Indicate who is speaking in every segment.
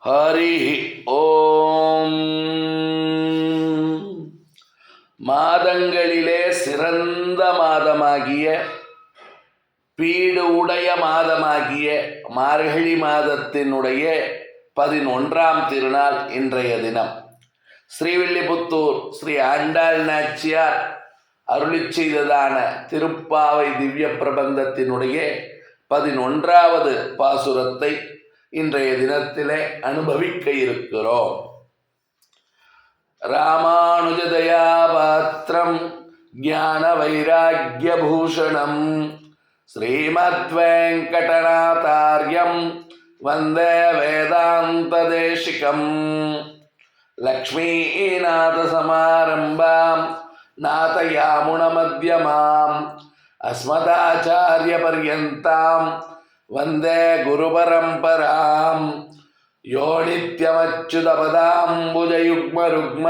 Speaker 1: ஹரி ஓம். மாதங்களிலே சிறந்த மாதமாகிய பீடு உடைய மாதமாகிய மார்கழி மாதத்தினுடைய 11ஆம் திருநாள் இன்றைய தினம். ஸ்ரீவில்லிபுத்தூர் ஸ்ரீ ஆண்டாள் நாச்சியார் அருளிச் செய்ததான திருப்பாவை திவ்ய பிரபந்தத்தினுடைய 11வது பாசுரத்தை இன்றைய தினத்திலே அனுபவிக்க இருக்கிறோம். ராமானுஜதயாபாத்திரம் ஞான வைராக்கிய பூஷணம் ஸ்ரீமத் வெங்கடநாதார்யம் வந்தே வேதாந்த தேசிகம். லக்ஷ்மீநாத சமாரம்பாம் நாதயாமுன மத்யமாம் அஸ்மதாச்சாரிய பர்யந்தாம் வந்தே குரு பரம்பராம். யோ நித்யமச்சுதபதாம்புஜயுக்ம ருக்ம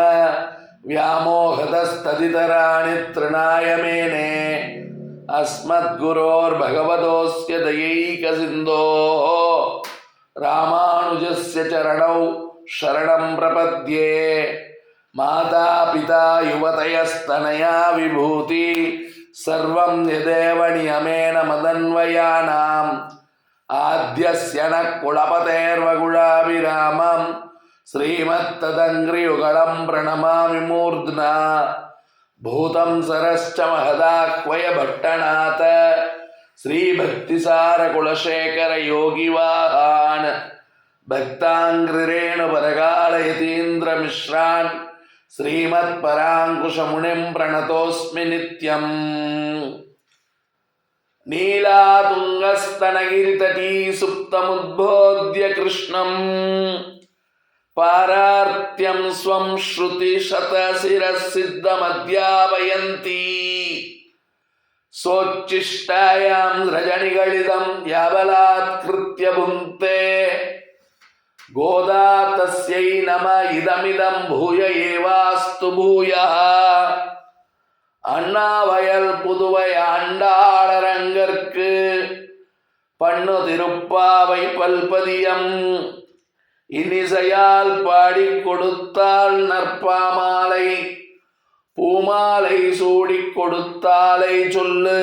Speaker 1: வியாமோகதஸ்ததிதராணி த்ருணாய மேனே அஸ்மத்குரோர் பகவதோஸ்ய தயைக சிந்தோः ராமானுஜஸ்ய சரணௌ சரணம் பிரபத்யே. மாதா பிதா யுவதயஸ்தனயா விபூதி சர்வம் யதேவ நியமேன மதன்வயானாம். ஆத்யஸ்ய ந குலபதேர்வகுலாபிராமம் ஸ்ரீமத்ததங்கிரியுகலம் பிரணமாமி மூர்த்னா. பூதம் சரஸ்ச மகதாக்வய பட்டநாத ஸ்ரீபக்திசார குலசேகர யோகிவாஹான் பக்தாங்கிரேணு பரகாலயதீந்திர மிஸ்ரான் ஸ்ரீமத் பராங்குஷமுனிம் பிரணதோஸ்மி நித்யம். நீலாதுங்கஸ்தனகிரிதடீ சுப்தமுத்போத்ய கிருஷ்ணம் பாரார்த்தியம் ஸ்வம் ஸ்ருதி சதசிரசித்தமத்யாபயந்தி. சோச்சிஷ்டாயாம் ரஜனிகளிதம் யாபலாத்கிருத்ய புங்கே. கோதா தஸ்யை நம இதமிதம் பூய ஏவாஸ்து பூயः. அண்ணாவயல் புதுவை ஆண்டாளரங்கற்கு பண்ணு திருப்பாவை பல்பதியம். இனிசையால் பாடி கொடுத்தால் நற்பாமாலை பூமாலை சூடிக் கொடுத்தாலை சொல்லு.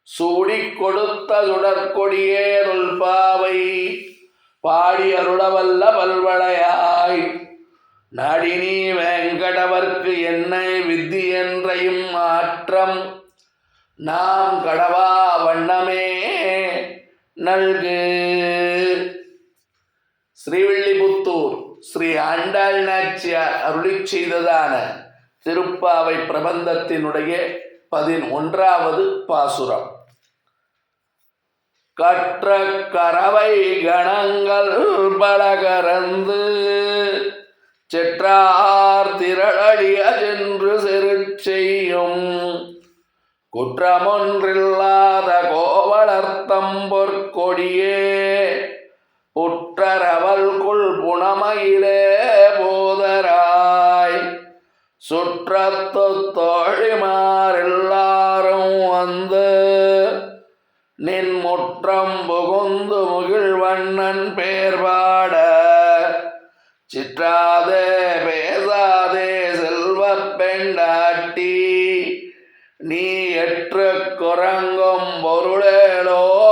Speaker 1: சூடிக் கொடுத்த சுடற்கொடியே தொல்பாவை பாடி அருளவல்ல பல்வளையாய். நாடினி வெங்கடவர்க்கு என்னை வித்தி என்றையும் மாற்றம் நாம் கடவா வண்ணமே நல்கு. ஸ்ரீவில்லிபுத்தூர் ஸ்ரீ ஆண்டாள் நாச்சியார் அருளிச் செய்ததான திருப்பாவை பிரபந்தத்தினுடைய 11வது பாசுரம். கற்ற கரவை கணங்கள் பலகரந்து செற்றார் திரளடிய சென்று செரு செய்யும். குற்றமொன்றில்லாத கோவலர்த்தம் பொற்கொடியே புற்றரவல் குள் புனமயிலே போதராய். சுற்றத்து தோழிமாரெல்லாரும் வந்து நின் முற்றம் புகுந்து முகிழ்வண்ணன் பேர்பாட. சிற்றாதே பேசாதே செல்வ பெண்டாட்டி நீ எற்று குரங்கும் பொருளேலோரெம்பாவாய்.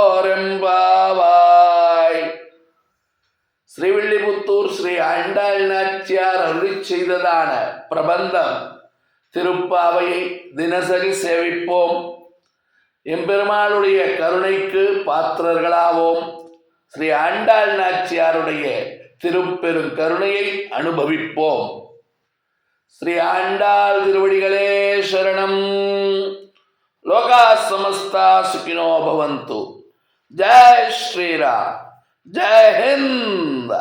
Speaker 1: ஸ்ரீவில்லிபுத்தூர் ஸ்ரீ ஆண்டாள் நாச்சியார் அருளிச் செய்ததான பிரபந்தம் திருப்பாவையை தினசரி சேவிப்போம். எம்பெருமாளுடைய கருணைக்கு பாத்திரர்களாவோம். ஸ்ரீ ஆண்டாள் நாச்சியாருடைய திருப்பெரும் கருணையை அனுபவிப்போம். ஸ்ரீ ஆண்டாள் திருவடிகளே சரணம். லோகா சமஸ்தா சுகினோ பவந்து. ஜெய் ஸ்ரீராம். ஜெய் ஹிந்த்.